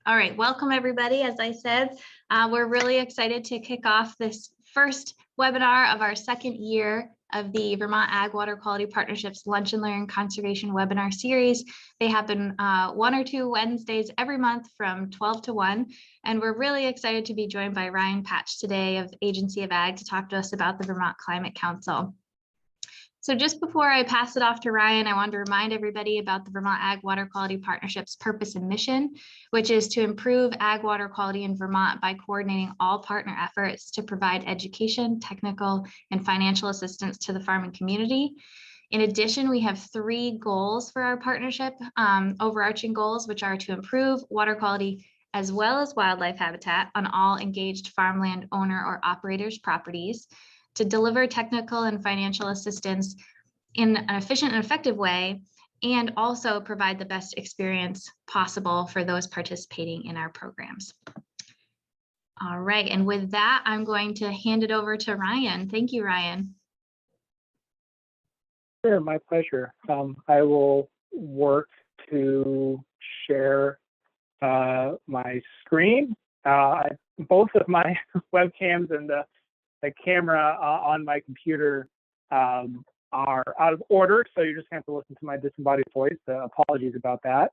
All right, welcome everybody. As I said, we're really excited to kick off this first webinar of our second year of the Vermont Ag Water Quality Partnerships Lunch and Learn Conservation webinar series. They happen 1 or 2 Wednesdays every month from 12 to 1. And we're really excited to be joined by Ryan Patch today of Agency of Ag to talk to us about the Vermont Climate Council. So just before I pass it off to Ryan, I wanted to remind everybody about the Vermont Ag Water Quality Partnership's purpose and mission, which is to improve ag water quality in Vermont by coordinating all partner efforts to provide education, technical, and financial assistance to the farming community. In addition, we have 3 goals for our partnership, overarching goals, which are to improve water quality as well as wildlife habitat on all engaged farmland owner or operators' properties, to deliver technical and financial assistance in an efficient and effective way, and also provide the best experience possible for those participating in our programs. All right, and with that, I'm going to hand it over to Ryan. Thank you, Ryan. Sure, my pleasure. I will work to share my screen. Both of my webcams and the camera on my computer are out of order, so you're just going to have to listen to my disembodied voice. Apologies about that.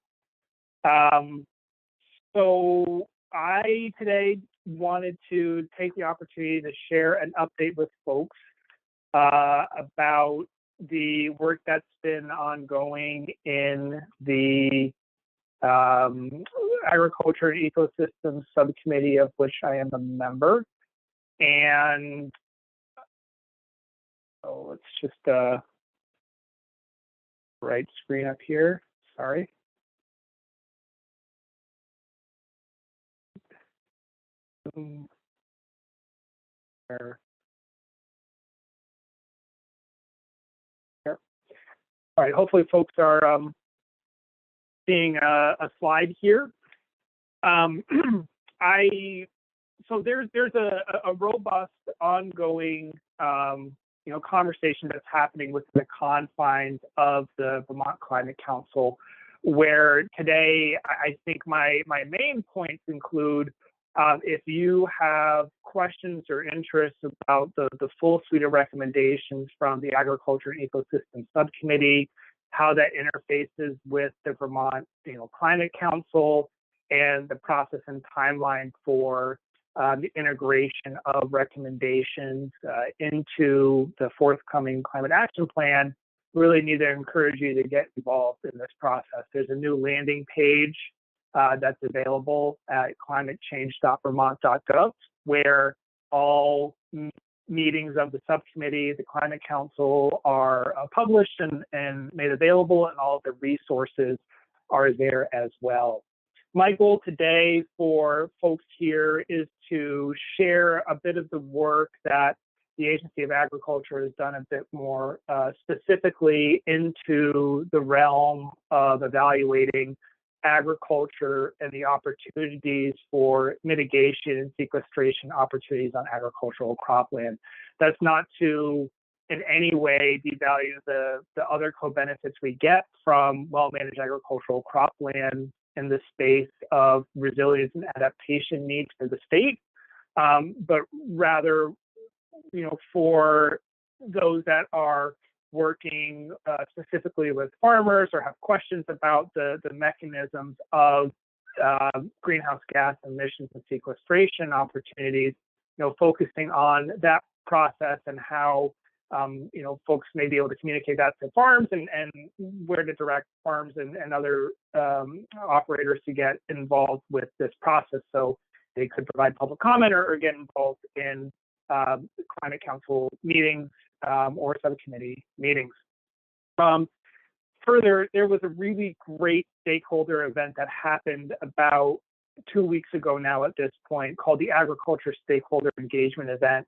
So I today wanted to take the opportunity to share an update with folks about the work that's been ongoing in the Agriculture and Ecosystems Subcommittee, of which I am a member. And so let's just right screen up here. Sorry. There. There. All right. Hopefully, folks are seeing a slide here. So there's a robust, ongoing, conversation that's happening within the confines of the Vermont Climate Council, where today I think my main points include if you have questions or interests about the full suite of recommendations from the Agriculture and Ecosystem Subcommittee, how that interfaces with the Vermont Climate Council, and the process and timeline for the integration of recommendations into the forthcoming climate action plan, really need to encourage you to get involved in this process. There's a new landing page that's available at climatechange.vermont.gov, where all meetings of the subcommittee, the Climate Council, are published and made available, and all of the resources are there as well. My goal today for folks here is to share a bit of the work that the Agency of Agriculture has done a bit more specifically into the realm of evaluating agriculture and the opportunities for mitigation and sequestration opportunities on agricultural cropland. That's not to in any way devalue the other co-benefits we get from well-managed agricultural cropland in the space of resilience and adaptation needs for the state, but rather, for those that are working specifically with farmers or have questions about the mechanisms of greenhouse gas emissions and sequestration opportunities, focusing on that process and how folks may be able to communicate that to farms and where to direct farms and other operators to get involved with this process so they could provide public comment or get involved in Climate Council meetings or subcommittee meetings. Further, there was a really great stakeholder event that happened about 2 weeks ago now at this point, called the Agriculture Stakeholder Engagement Event.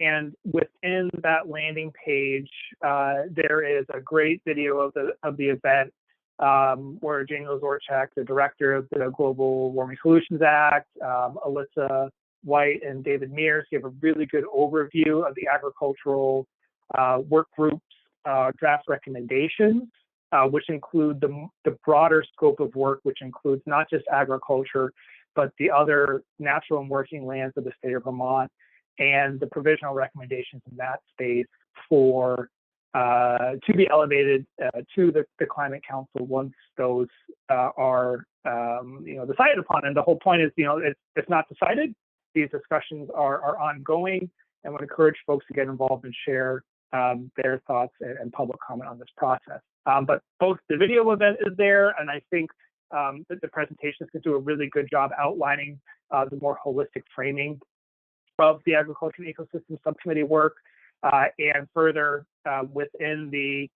And within that landing page, there is a great video of the event where Daniel Zorchak, the director of the Global Warming Solutions Act, Alyssa White and David Mears give a really good overview of the agricultural work group's draft recommendations which include the broader scope of work, which includes not just agriculture, but the other natural and working lands of the state of Vermont, and the provisional recommendations in that space for to be elevated to the Climate Council once those are decided upon. And the whole point is, it's not decided. These discussions are ongoing, and would encourage folks to get involved and share their thoughts and public comment on this process. But both the video event is there, and I think that the presentations can do a really good job outlining the more holistic framing of the Agriculture and Ecosystem Subcommittee work, and further within the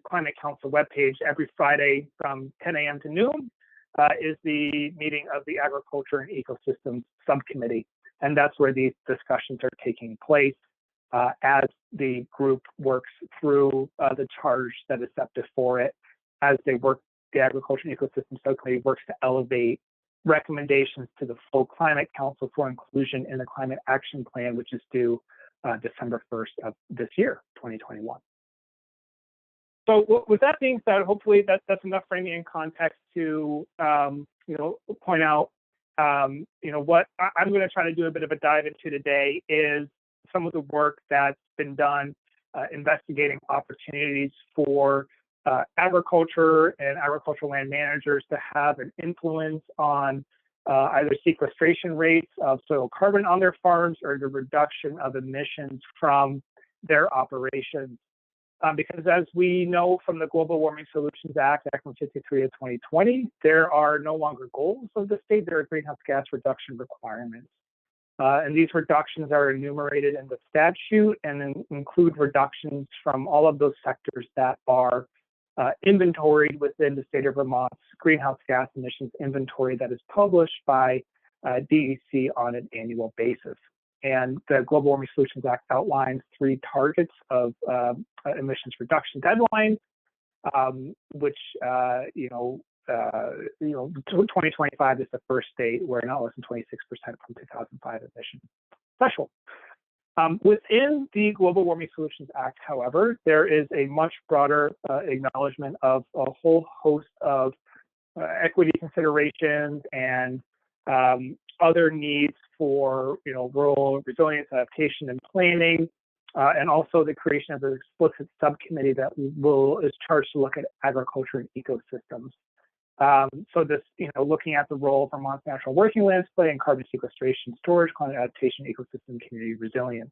Climate Council webpage every Friday from 10 a.m. to noon is the meeting of the Agriculture and Ecosystem Subcommittee, and that's where these discussions are taking place as the group works through the charge that is set before it. As they work, the Agriculture and Ecosystem Subcommittee works to elevate recommendations to the full Climate Council for inclusion in the Climate Action Plan, which is due December 1st of this year, 2021. So with that being said, hopefully that's enough framing and context to point out what I'm going to try to do a bit of a dive into today is some of the work that's been done investigating opportunities for agriculture and agricultural land managers to have an influence on either sequestration rates of soil carbon on their farms or the reduction of emissions from their operations. Because as we know from the Global Warming Solutions Act, Act 153 of 2020, there are no longer goals of the state, there are greenhouse gas reduction requirements. And these reductions are enumerated in the statute and include reductions from all of those sectors that are inventoried within the state of Vermont's greenhouse gas emissions inventory that is published by DEC on an annual basis. And the Global Warming Solutions Act outlines 3 targets of emissions reduction deadlines, which 2025 is the first date where not less than 26% from 2005 emission threshold. Within the Global Warming Solutions Act, however, there is a much broader acknowledgement of a whole host of equity considerations and other needs for rural resilience, adaptation, and planning, and also the creation of an explicit subcommittee that is charged to look at agriculture and ecosystems. So this, looking at the role of Vermont's natural working lands play in carbon sequestration, storage, climate adaptation, ecosystem, community resilience,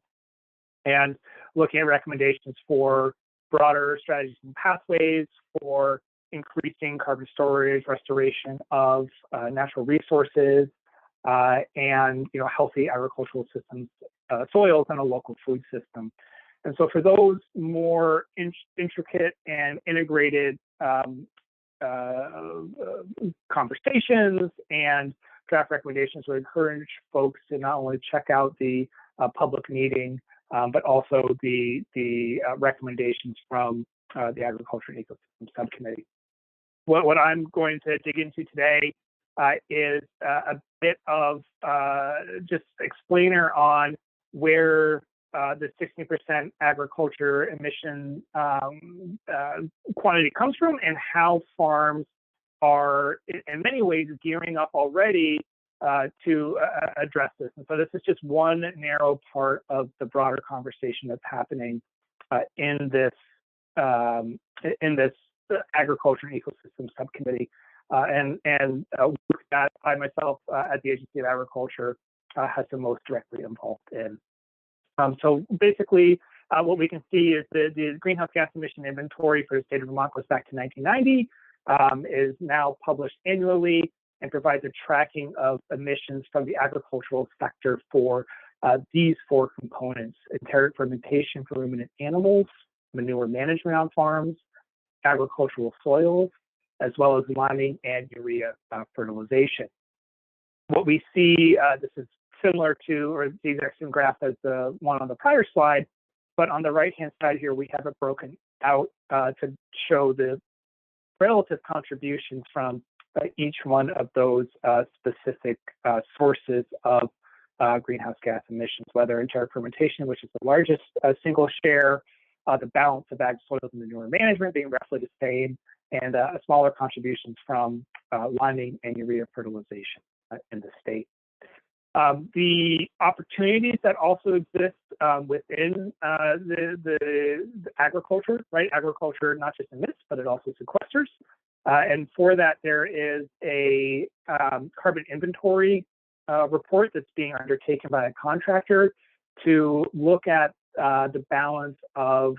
and looking at recommendations for broader strategies and pathways for increasing carbon storage, restoration of natural resources, and healthy agricultural systems, soils, and a local food system. And so for those more intricate and integrated conversations and draft recommendations, would encourage folks to not only check out the public meeting, but also the recommendations from the Agriculture and Ecosystem Subcommittee. What I'm going to dig into today is a bit of just explainer on where the 16% agriculture emission quantity comes from and how farms are in many ways gearing up already to address this. And so this is just one narrow part of the broader conversation that's happening in this Agriculture and Ecosystem Subcommittee, and work that I myself at the Agency of Agriculture has been most directly involved in. So basically, what we can see is the greenhouse gas emission inventory for the state of Vermont goes back to 1990, is now published annually, and provides a tracking of emissions from the agricultural sector for these 4 components: enteric fermentation for ruminant animals, manure management on farms, agricultural soils, as well as liming and urea fertilization. What we see, this is similar to, or the exact same graph as the one on the prior slide, but on the right-hand side here, we have it broken out to show the relative contributions from each one of those specific sources of greenhouse gas emissions, whether enteric fermentation, which is the largest single share, the balance of ag soils and manure management being roughly the same, and smaller contributions from liming and urea fertilization in the state. The opportunities that also exist within the agriculture, right? Agriculture, not just emits, but it also sequesters. And for that, there is a carbon inventory report that's being undertaken by a contractor to look at the balance of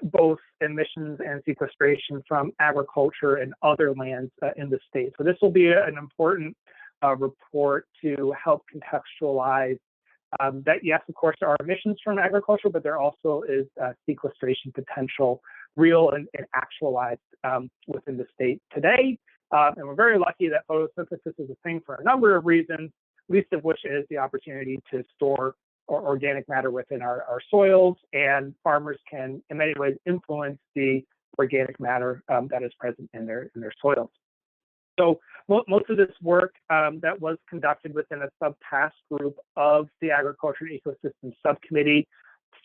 both emissions and sequestration from agriculture and other lands in the state. So this will be an important report to help contextualize that, yes, of course, there are emissions from agriculture, but there also is sequestration potential, real and actualized within the state today. And we're very lucky that photosynthesis is a thing for a number of reasons, least of which is the opportunity to store organic matter within our soils, and farmers can in many ways influence the organic matter that is present in their soils. So most of this work that was conducted within a sub-task group of the Agriculture and Ecosystem Subcommittee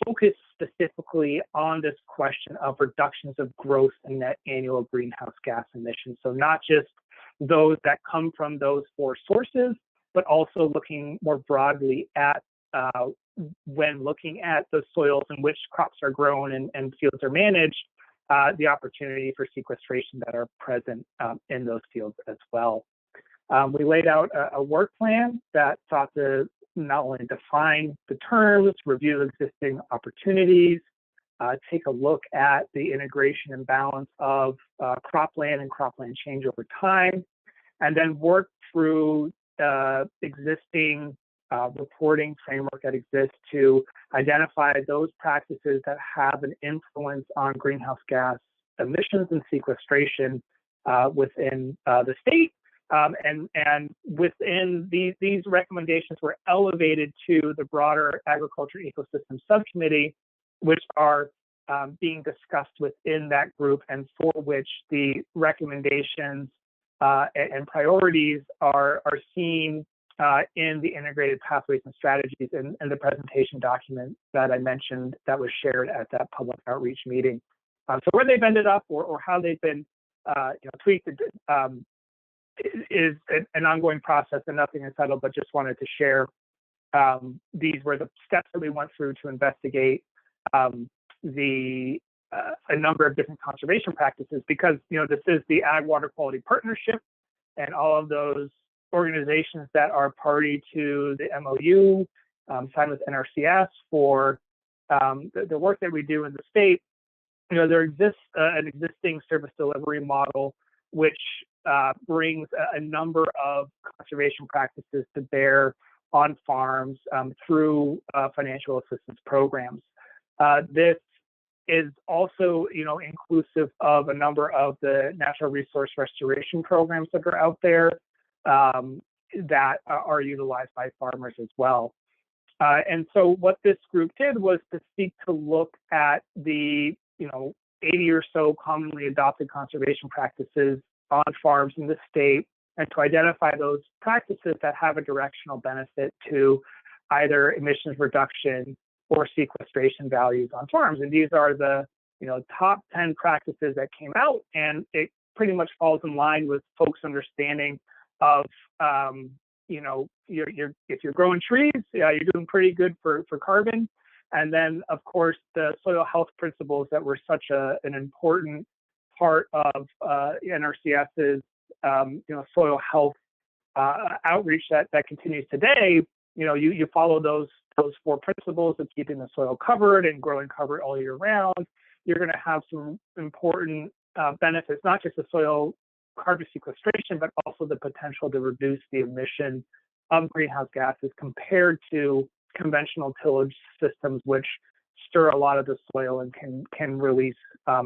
focused specifically on this question of reductions of gross and net annual greenhouse gas emissions. So not just those that come from those four sources, but also looking more broadly at when looking at the soils in which crops are grown and fields are managed, the opportunity for sequestration that are present in those fields as well. We laid out a work plan that sought to not only define the terms, review existing opportunities, take a look at the integration and balance of cropland and cropland change over time, and then work through existing reporting framework that exists to identify those practices that have an influence on greenhouse gas emissions and sequestration within the state. And within these recommendations were elevated to the broader Agriculture Ecosystem Subcommittee, which are being discussed within that group, and for which the recommendations and priorities are seen in the integrated pathways and strategies and the presentation document that I mentioned that was shared at that public outreach meeting. So where they've ended up or how they've been tweaked is an ongoing process, and nothing is settled, but just wanted to share these were the steps that we went through to investigate a number of different conservation practices, because this is the Ag Water Quality Partnership, and all of those organizations that are party to the MOU signed with NRCS for the work that we do in the state. There exists an existing service delivery model which brings a number of conservation practices to bear on farms through financial assistance programs. This is also, inclusive of a number of the natural resource restoration programs that are out there that are utilized by farmers as well. And so what this group did was to seek to look at the 80 or so commonly adopted conservation practices on farms in the state, and to identify those practices that have a directional benefit to either emissions reduction or sequestration values on farms. And these are the top 10 practices that came out, and it pretty much falls in line with folks' understanding of if you're growing trees, you're doing pretty good for carbon. And then, of course, the soil health principles that were such an important part of NRCS's soil health outreach that continues today. You follow those four principles of keeping the soil covered and growing covered all year round. You're going to have some important benefits, not just the soil carbon sequestration, but also the potential to reduce the emission of greenhouse gases compared to conventional tillage systems, which stir a lot of the soil and can release a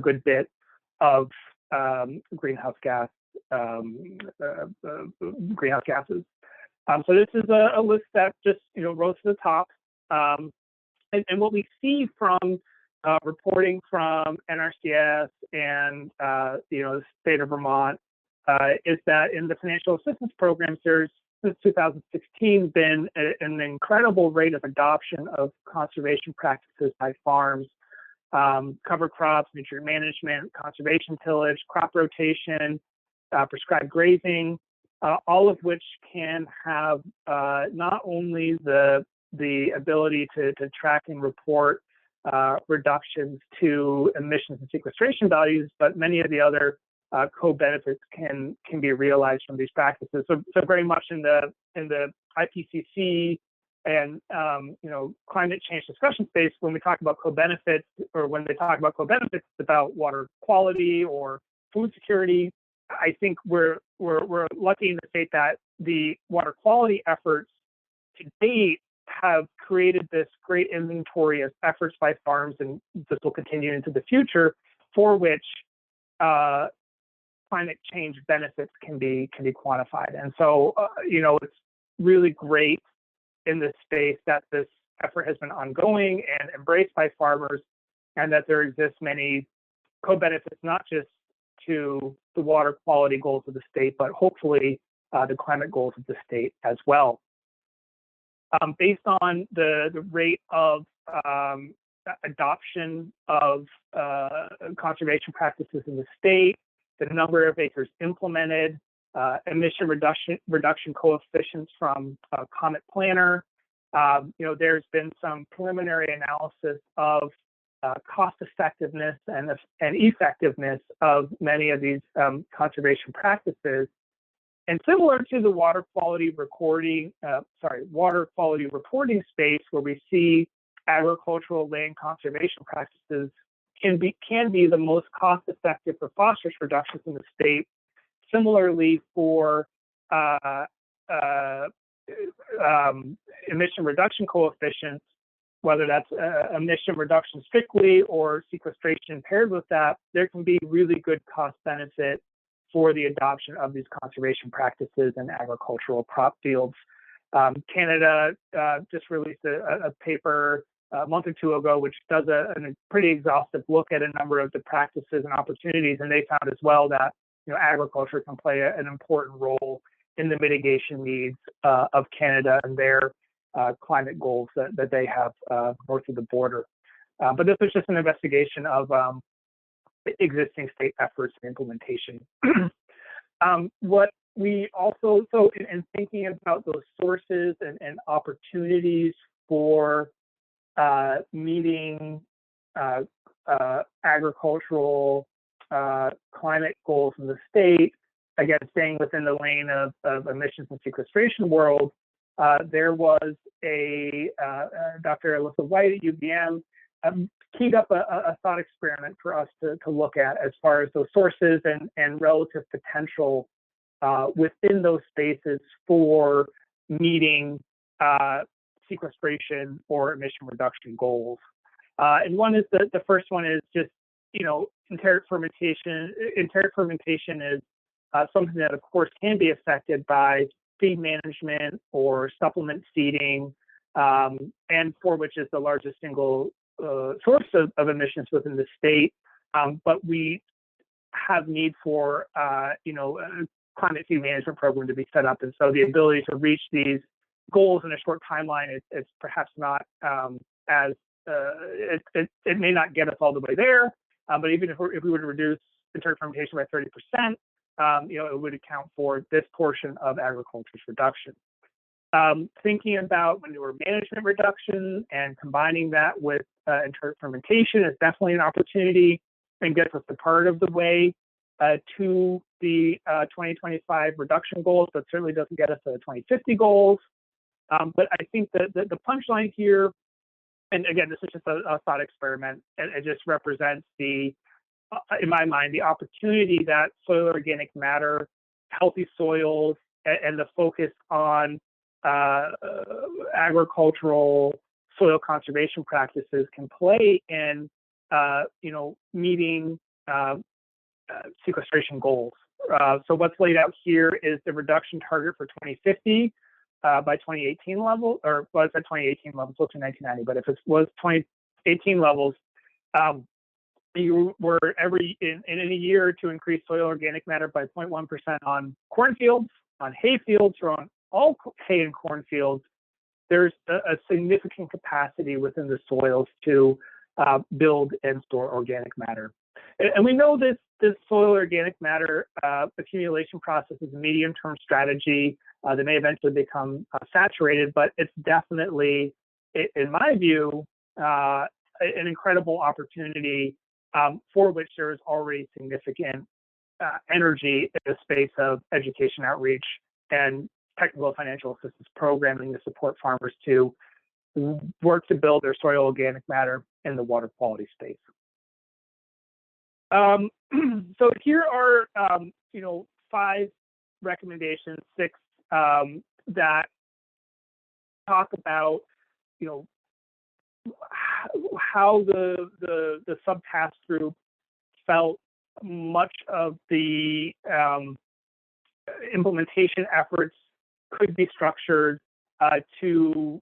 good bit of greenhouse gases. So this is a list that just rose to the top, and what we see from reporting from NRCS and the state of Vermont is that in the financial assistance programs, there's since 2016 been an incredible rate of adoption of conservation practices by farms. Cover crops, nutrient management, conservation tillage, crop rotation, prescribed grazing, all of which can have not only the ability to track and report reductions to emissions and sequestration values, but many of the other co-benefits can be realized from these practices. So very much in the IPCC and climate change discussion space, when we talk about co-benefits, or when they talk about co-benefits about water quality or food security, I think we're lucky in the state that the water quality efforts to date have created this great inventory of efforts by farms, and this will continue into the future, for which climate change benefits can be quantified. And so it's really great in this space that this effort has been ongoing and embraced by farmers, and that there exists many co-benefits, not just to the water quality goals of the state, but hopefully the climate goals of the state as well. Based on the rate of adoption of conservation practices in the state, the number of acres implemented, emission reduction coefficients from Comet Planner. There's been some preliminary analysis of cost effectiveness and effectiveness of many of these conservation practices. And similar to the water quality reporting space, where we see agricultural land conservation practices can be the most cost effective for phosphorus reductions in the state. Similarly, for emission reduction coefficients, whether that's emission reduction strictly or sequestration paired with that, there can be really good cost benefit for the adoption of these conservation practices in agricultural crop fields. Canada just released a paper a month or two ago, which does a pretty exhaustive look at a number of the practices and opportunities, and they found as well that agriculture can play an important role in the mitigation needs of Canada and their climate goals that they have north of the border. But this is just an investigation of existing state efforts and implementation. What we also, in thinking about those sources and opportunities for meeting agricultural climate goals in the state, again, staying within the lane of emissions and sequestration world, there was a Dr. Alyssa White at UVM keyed up a thought experiment for us to look at as far as those sources and relative potential within those spaces for meeting sequestration or emission reduction goals. And one is the first one is just, enteric fermentation. Enteric fermentation is something that, of course, can be affected by feed management or supplement feeding, and for which is the largest single source of emissions within the state. But we have need for, a climate feed management program to be set up. And so the ability to reach these goals in a short timeline is perhaps not as, it may not get us all the way there, but even if we were to reduce enteric fermentation by 30%, it would account for this portion of agriculture's reduction. Thinking about manure management reduction and combining that with enteric fermentation is definitely an opportunity and gets us a part of the way to the 2025 reduction goals, but certainly doesn't get us to the 2050 goals. But I think that the punchline here, and again, this is just a thought experiment, and it just represents in my mind, the opportunity that soil organic matter, healthy soils, and the focus on agricultural soil conservation practices can play in, meeting sequestration goals. So what's laid out here is the reduction target for 2050 by 2018 level, or was at 2018 levels, close to 1990. But if it was 2018 levels, you were in any year to increase soil organic matter by 0.1% on cornfields, on hay fields, or on all hay and cornfields, there's a significant capacity within the soils to build and store organic matter. And we know this soil organic matter accumulation process is a medium-term strategy that may eventually become saturated, but it's definitely, in my view, an incredible opportunity for which there is already significant energy in the space of education outreach and technical financial assistance programming to support farmers to work to build their soil organic matter in the water quality space. So here are, 5 recommendations, 6 that talk about, how the subtask group felt much of the implementation efforts could be structured to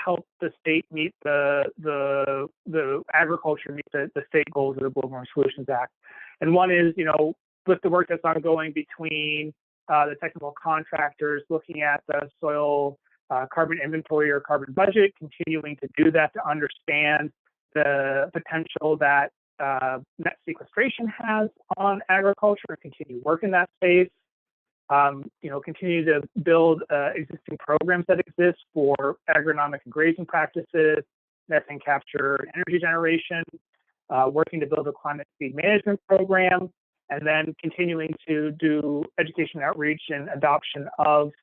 help the state meet the agriculture meet the state goals of the Global Warming Solutions Act. And one is, with the work that's ongoing between the technical contractors looking at the soil carbon inventory or carbon budget, continuing to do that to understand the potential that net sequestration has on agriculture and continue work in that space. Continue to build existing programs that exist for agronomic and grazing practices, methane capture and energy generation, working to build a climate seed management program, and then continuing to do education outreach and adoption of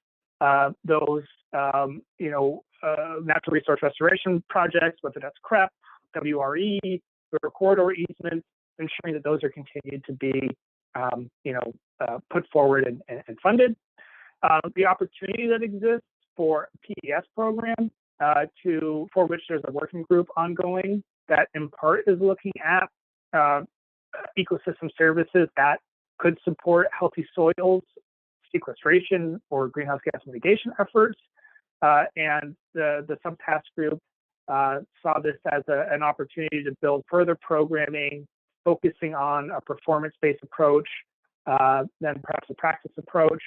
those, natural resource restoration projects, whether that's CREP, WRE, river corridor easements, ensuring that those are continued to be, put forward and funded. The opportunity that exists for a PES program, for which there's a working group ongoing that in part is looking at ecosystem services that could support healthy soils, sequestration, or greenhouse gas mitigation efforts. And the subtask group saw this as an opportunity to build further programming, focusing on a performance-based approach, then perhaps a practice approach,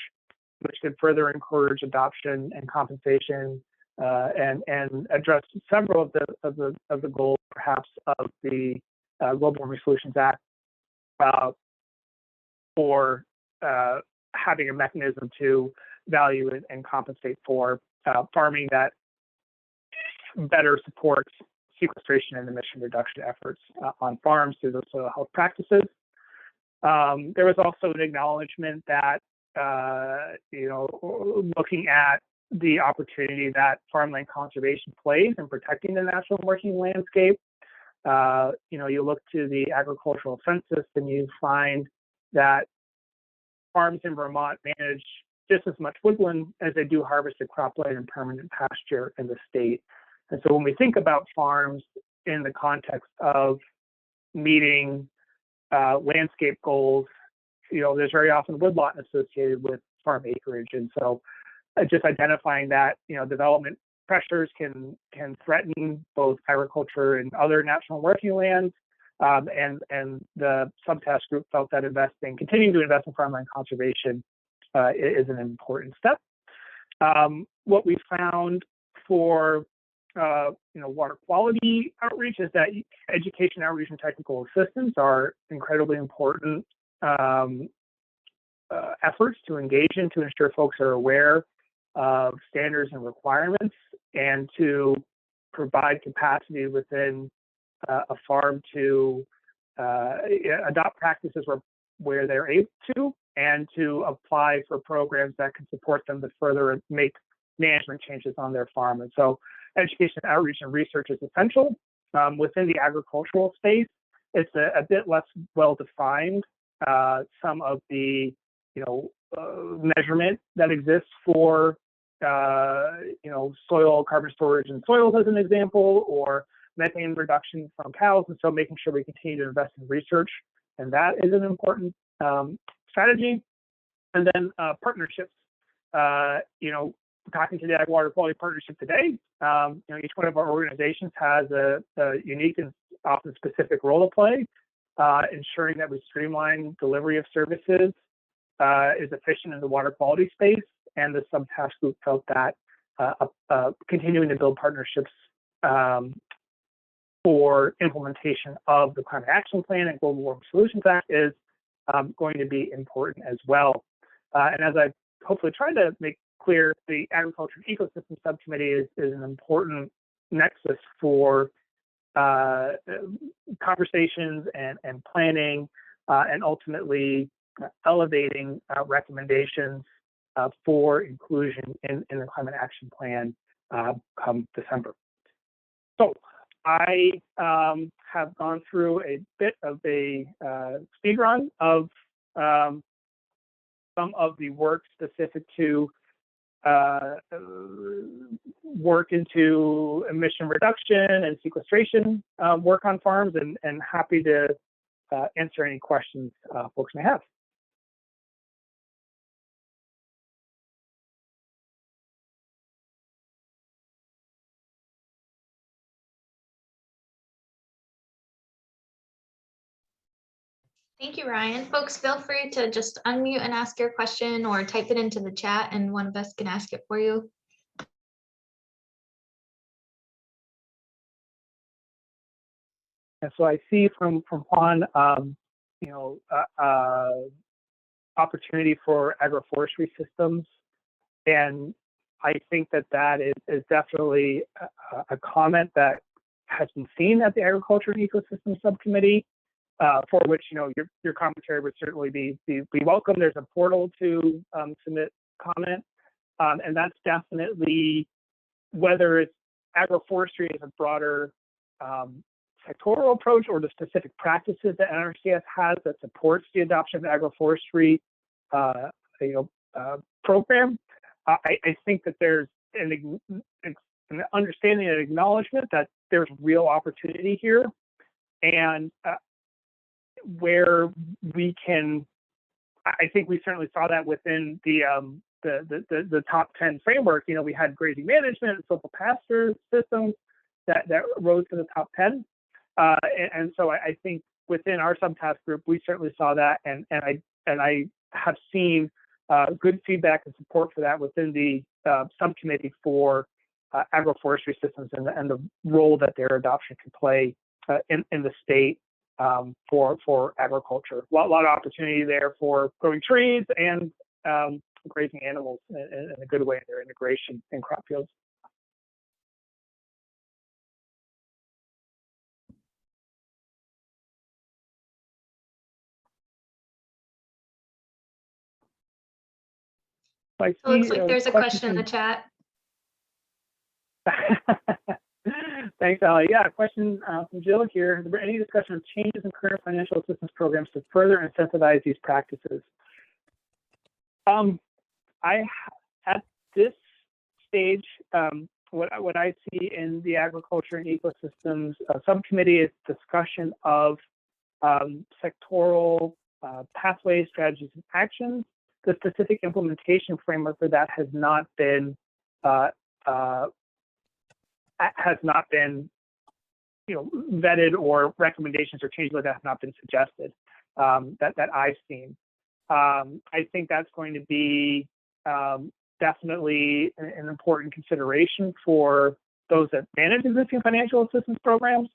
which could further encourage adoption and compensation, and address several of the goals, perhaps, of the Global Warming Solutions Act, for having a mechanism to value and compensate for farming that better supports sequestration and emission reduction efforts on farms through those soil health practices. There was also an acknowledgement that, looking at the opportunity that farmland conservation plays in protecting the natural working landscape, you look to the agricultural census and you find that farms in Vermont manage just as much woodland as they do harvested cropland and permanent pasture in the state. And so when we think about farms in the context of meeting landscape goals, there's very often woodlot associated with farm acreage. And so just identifying that, development pressures can threaten both agriculture and other natural working lands. And the subtask group felt that continuing to invest in farmland conservation is an important step. What we found for water quality outreach is that education outreach and technical assistance are incredibly important efforts to engage in to ensure folks are aware of standards and requirements, and to provide capacity within a farm to adopt practices where they're able to, and to apply for programs that can support them to further make management changes on their farm. And so education, outreach, and research is essential. Within the agricultural space, it's a bit less well-defined. Some of the measurement that exists for soil carbon storage in soils, as an example, or methane reduction from cows. And so making sure we continue to invest in research, and that is an important strategy. And then partnerships. Talking to the Ag Water Quality Partnership today, each one of our organizations has a unique and often specific role to play, ensuring that we streamline delivery of services, is efficient in the water quality space, and the subtask group felt that continuing to build partnerships for implementation of the Climate Action Plan and Global Warming Solutions Act is going to be important as well. And as I hopefully tried to make clear, the Agriculture and Ecosystem Subcommittee is an important nexus for conversations and planning and ultimately elevating recommendations for inclusion in the Climate Action Plan come December. So I have gone through a bit of a speed run of some of the work specific to work into emission reduction and sequestration work on farms, and happy to answer any questions folks may have. Thank you, Ryan. Folks, feel free to just unmute and ask your question or type it into the chat and one of us can ask it for you. And so I see from Juan, opportunity for agroforestry systems. And I think that is definitely a comment that has been seen at the Agriculture and Ecosystem Subcommittee, for which your commentary would certainly be welcome. There's a portal to submit comment, and that's definitely, whether it's agroforestry as a broader sectoral approach or the specific practices that NRCS has that supports the adoption of agroforestry program. I think that there's an understanding and acknowledgement that there's real opportunity here, and where we can, I think we certainly saw that within the top 10 framework. We had grazing management and silvicultural pasture systems that rose to the top 10. And so I think within our subtask group, we certainly saw that, and I have seen good feedback and support for that within the subcommittee for agroforestry systems and the role that their adoption can play in the state for agriculture. A lot of opportunity there for growing trees and grazing animals in a good way in their integration in crop fields. It looks like there's a question in the chat. Thanks, Ali. Yeah, a question from Jill here. Is there any discussion of changes in current financial assistance programs to further incentivize these practices? At this stage, what I see in the Agriculture and Ecosystems Subcommittee is discussion of sectoral pathways, strategies, and actions. The specific implementation framework for that has not been vetted, or recommendations or changes like that have not been suggested that I've seen. I think that's going to be definitely an important consideration for those that manage existing financial assistance programs.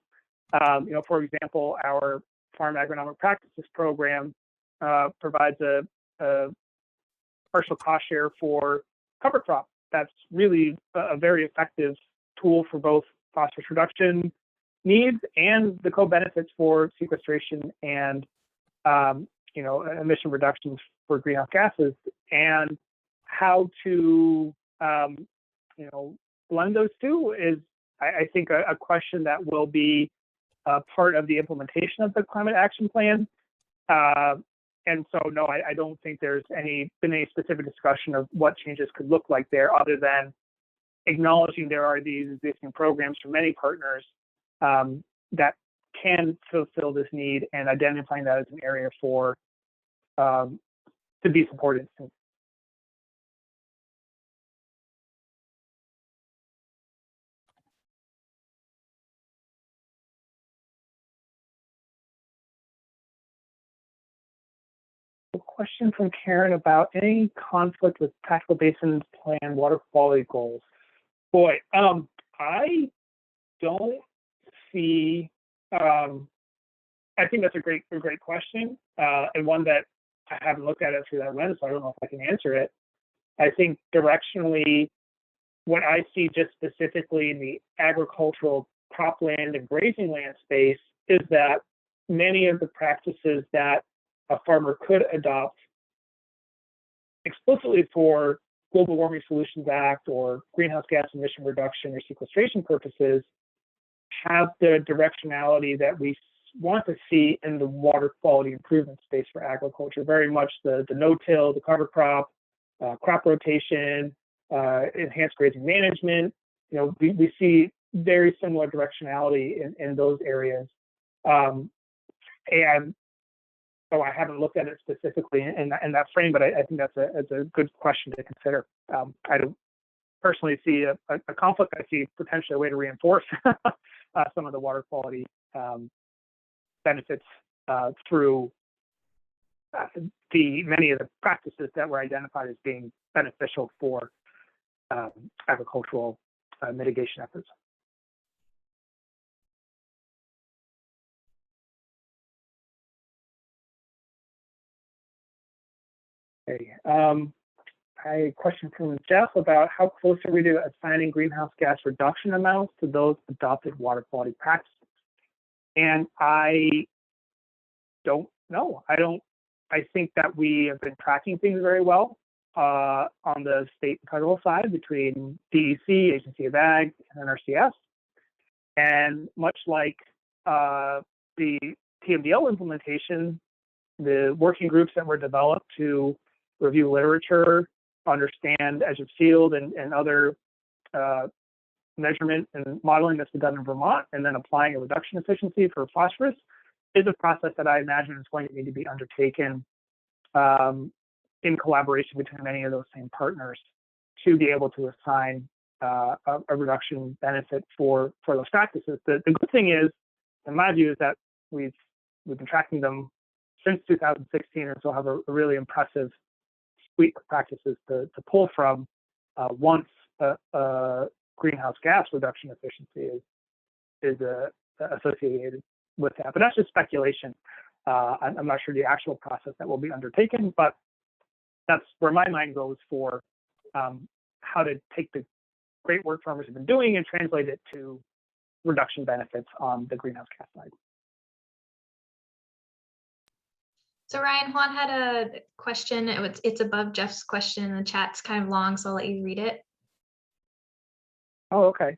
For example, our Farm Agronomic Practices program provides a partial cost share for cover crop. That's really a very effective tool for both phosphorus reduction needs and the co-benefits for sequestration and emission reductions for greenhouse gases. And how to blend those two is, I think, a question that will be part of the implementation of the Climate Action Plan. And so, no, I don't think there's been any specific discussion of what changes could look like there, other than acknowledging there are these existing programs from many partners that can fulfill this need, and identifying that as an area for to be supported. A question from Karen about any conflict with Practical Basins Plan water quality goals. Boy, I don't see. I think that's a great question, and one that I haven't looked at it through that lens, so I don't know if I can answer it. I think directionally, what I see just specifically in the agricultural cropland and grazing land space is that many of the practices that a farmer could adopt explicitly for Global Warming Solutions Act or greenhouse gas emission reduction or sequestration purposes have the directionality that we want to see in the water quality improvement space for agriculture. Very much the no-till, the cover crop, crop rotation, enhanced grazing management. You know, we see very similar directionality in those areas. And so I haven't looked at it specifically in that frame, but I think that's a good question to consider. I don't personally see a conflict. I see potentially a way to reinforce some of the water quality benefits through many of the practices that were identified as being beneficial for agricultural mitigation efforts. Okay. A question from Jeff about how close are we to assigning greenhouse gas reduction amounts to those adopted water quality practices? And I don't know. I think that we have been tracking things very well on the state and federal side between DEC, Agency of Ag, and NRCS. And much like the TMDL implementation, the working groups that were developed to review literature, understand edge of field and other measurement and modeling that's been done in Vermont, and then applying a reduction efficiency for phosphorus is a process that I imagine is going to need to be undertaken in collaboration between many of those same partners to be able to assign a reduction benefit for those practices. The good thing is, in my view, is that we've been tracking them since 2016, and so have a really impressive suite of practices to pull from once a greenhouse gas reduction efficiency is associated with that. But that's just speculation. I'm not sure the actual process that will be undertaken, but that's where my mind goes for how to take the great work farmers have been doing and translate it to reduction benefits on the greenhouse gas side. So Ryan, Juan had a question. It's above Jeff's question in the chat. It's kind of long, so I'll let you read it. Oh, okay.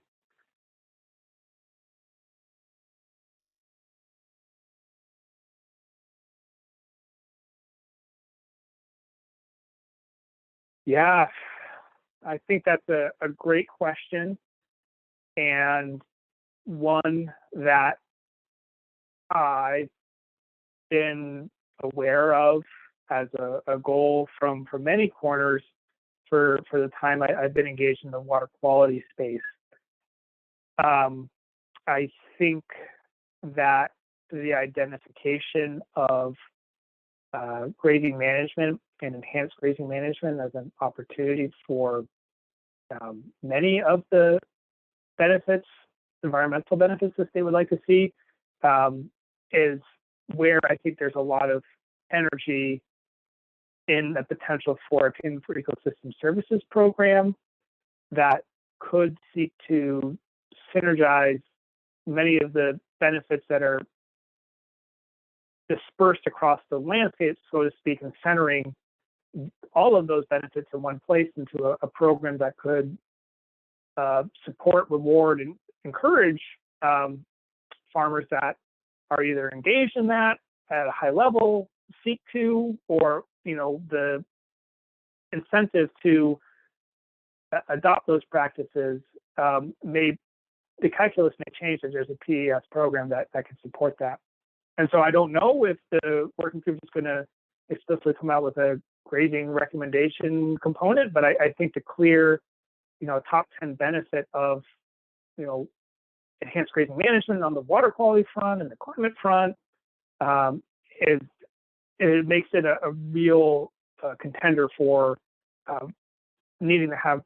Yeah, I think that's a great question, and one that I've been aware of as a goal from many corners for the time I've been engaged in the water quality space. I think that the identification of grazing management and enhanced grazing management as an opportunity for many of the benefits, environmental benefits that they would like to see, is where I think there's a lot of energy in the potential for a Payment for Ecosystem Services program that could seek to synergize many of the benefits that are dispersed across the landscape, so to speak, and centering all of those benefits in one place into a program that could support, reward, and encourage farmers that are either engaged in that at a high level, seek to, or the incentive to adopt those practices the calculus may change if there's a PES program that can support that. And so I don't know if the working group is going to explicitly come out with a grazing recommendation component, but I think the clear, top 10 benefit of, enhanced grazing management on the water quality front and the climate front is it makes it a real contender for needing to have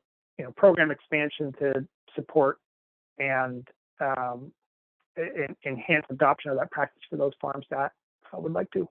program expansion to support and enhance adoption of that practice for those farms that would like to.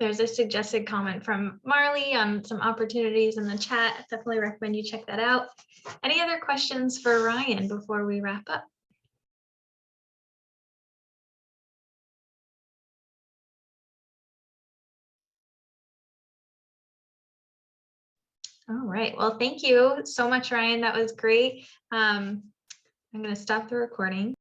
There's a suggested comment from Marley on some opportunities in the chat. Definitely recommend you check that out. Any other questions for Ryan before we wrap up? All right, well, thank you so much, Ryan. That was great. I'm going to stop the recording.